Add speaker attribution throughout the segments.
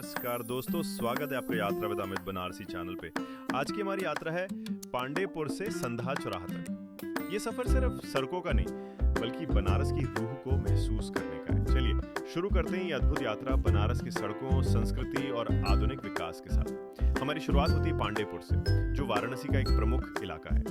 Speaker 1: नमस्कार दोस्तों, स्वागत है आपका यात्रा विद अमित बनारसी चैनल पे। आज की हमारी यात्रा है पांडेपुर से संधा चौराहा तक। ये सफर सिर्फ सड़कों का नहीं बल्कि बनारस की रूह को महसूस करने का है। चलिए शुरू करते हैं ये अद्भुत यात्रा बनारस की सड़कों, संस्कृति और आधुनिक विकास के साथ। हमारी शुरुआत होती है पांडेपुर से, जो वाराणसी का एक प्रमुख इलाका है।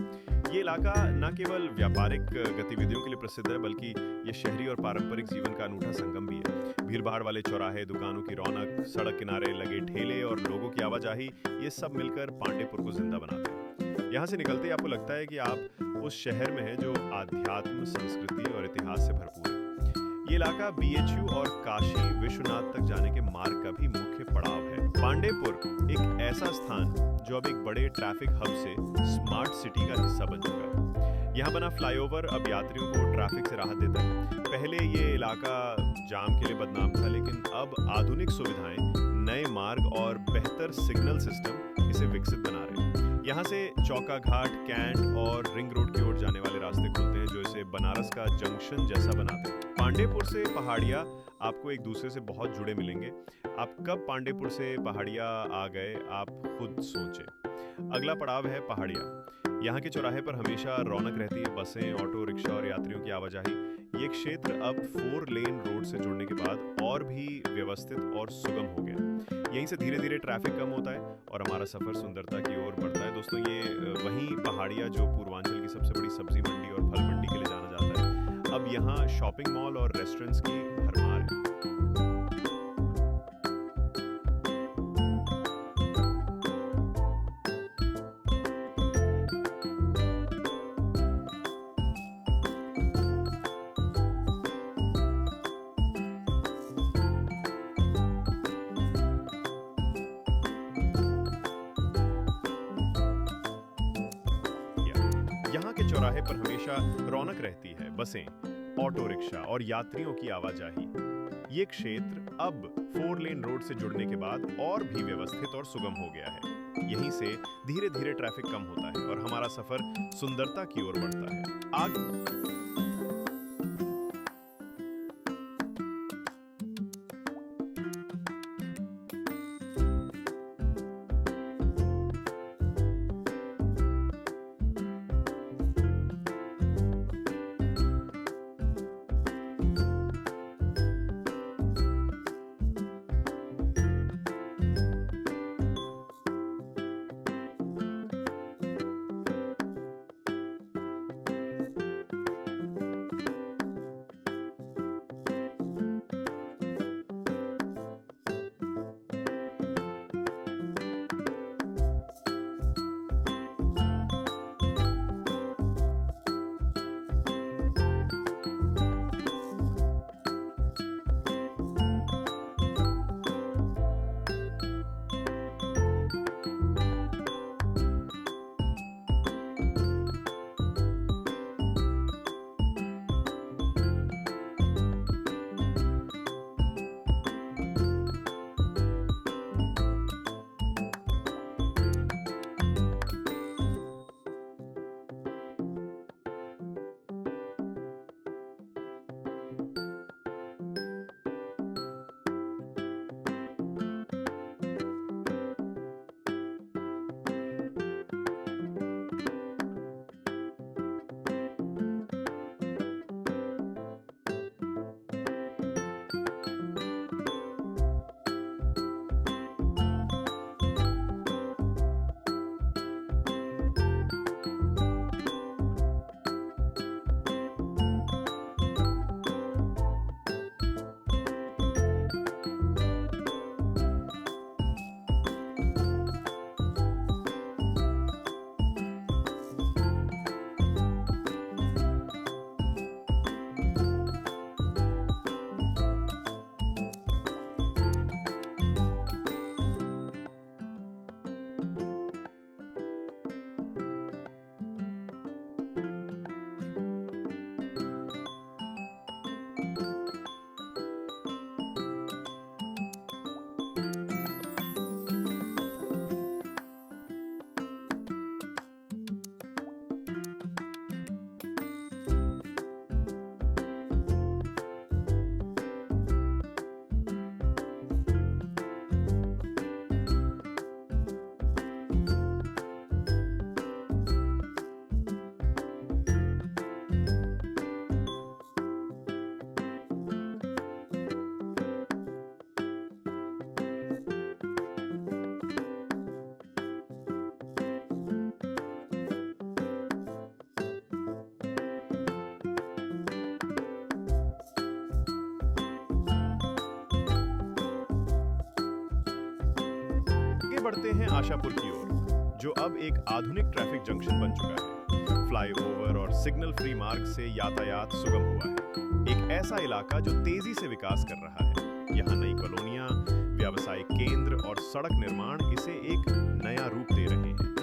Speaker 1: ये इलाका न केवल व्यापारिक गतिविधियों के लिए प्रसिद्ध है बल्कि ये शहरी और पारंपरिक जीवन का अनूठा संगम भी है। भीड़-भाड़ वाले चौराहे, दुकानों की रौनक, सड़क किनारे लगे ठेले और लोगों की आवाजाही, ये सब मिलकर पांडेपुर को जिंदा बनाते हैं। यहाँ से निकलते ही आपको लगता है कि आप उस शहर में हैं जो आध्यात्म, संस्कृति और इतिहास से भरपूर है। ये इलाका बीएचयू और काशी विश्वनाथ तक जाने के मार्ग का भी मुख्य पड़ाव है। पांडेपुर एक ऐसा स्थान जो अब एक बड़े ट्रैफिक हब से स्मार्ट सिटी का हिस्सा बन चुका है। यहाँ बना फ्लाईओवर अब यात्रियों को ट्रैफिक से राहत देता है। पहले ये इलाका जाम के लिए बदनाम था, लेकिन अब आधुनिक सुविधाएं, नए मार्ग और बेहतर सिग्नल सिस्टम इसे विकसित बना रहे हैं। यहाँ से चौका घाट, कैंट और रिंग रोड की ओर जाने वाले रास्ते खुलते हैं जो इसे बनारस का जंक्शन जैसा बनाते हैं। पांडेपुर से पहाड़िया आपको एक दूसरे से बहुत जुड़े मिलेंगे। आप कब पांडेपुर से पहाड़िया आ गए, आप खुद सोचें। अगला पड़ाव है पहाड़िया। यहाँ के चौराहे पर हमेशा रौनक रहती है। बसें, ऑटो रिक्शा और यात्रियों की आवाजाही। ये क्षेत्र अब 4 लेन रोड से जुड़ने के बाद और भी व्यवस्थित और सुगम हो गया। यहीं से धीरे धीरे ट्रैफिक कम होता है और हमारा सफर सुंदरता की ओर बढ़ता है। दोस्तों, ये वही पहाड़िया जो पूर्वांचल की सबसे बड़ी सब्जी मंडी और फल मंडी के लिए जाना जाता है, अब यहाँ शॉपिंग मॉल और रेस्टोरेंट्स की भरमार है। यहाँ के चौराहे पर हमेशा रौनक रहती है। बसें, ऑटो रिक्शा और यात्रियों की आवाजाही। ये क्षेत्र अब 4 लेन रोड से जुड़ने के बाद और भी व्यवस्थित और सुगम हो गया है। यहीं से धीरे धीरे ट्रैफिक कम होता है और हमारा सफर सुंदरता की ओर बढ़ता है। बढ़ते हैं आशापुर की ओर, जो अब एक आधुनिक ट्रैफिक जंक्शन बन चुका है। फ्लाईओवर और सिग्नल फ्री मार्ग से यातायात सुगम हुआ है। एक ऐसा इलाका जो तेजी से विकास कर रहा है। यहाँ नई कॉलोनियां, व्यावसायिक केंद्र और सड़क निर्माण इसे एक नया रूप दे रहे हैं।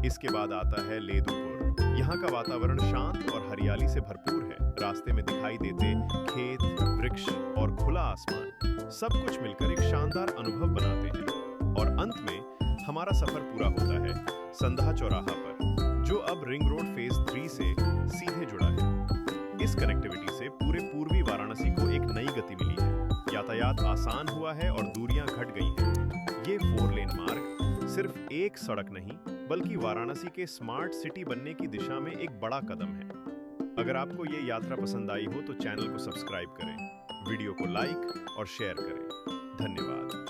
Speaker 1: इसके बाद आता है लेदुपुर। यहाँ का वातावरण शांत और हरियाली से भरपूर है। रास्ते में दिखाई देते खेत, वृक्ष और खुला आसमान सब कुछ मिलकर एक शानदार अनुभव बनाते हैं। और अंत में हमारा सफर पूरा होता है संधा चौराहा पर, जो अब रिंग रोड फेज 3 से सीधे जुड़ा है। इस कनेक्टिविटी से पूरे पूर्वी वाराणसी को एक नई गति मिली है। यातायात आसान हुआ है और दूरियां घट गई हैं। ये 4 लेन मार्ग सिर्फ एक सड़क नहीं, बल्कि वाराणसी के स्मार्ट सिटी बनने की दिशा में एक बड़ा कदम है। अगर आपको ये यात्रा पसंद आई हो तो चैनल को सब्सक्राइब करें, वीडियो को लाइक और शेयर करें। धन्यवाद।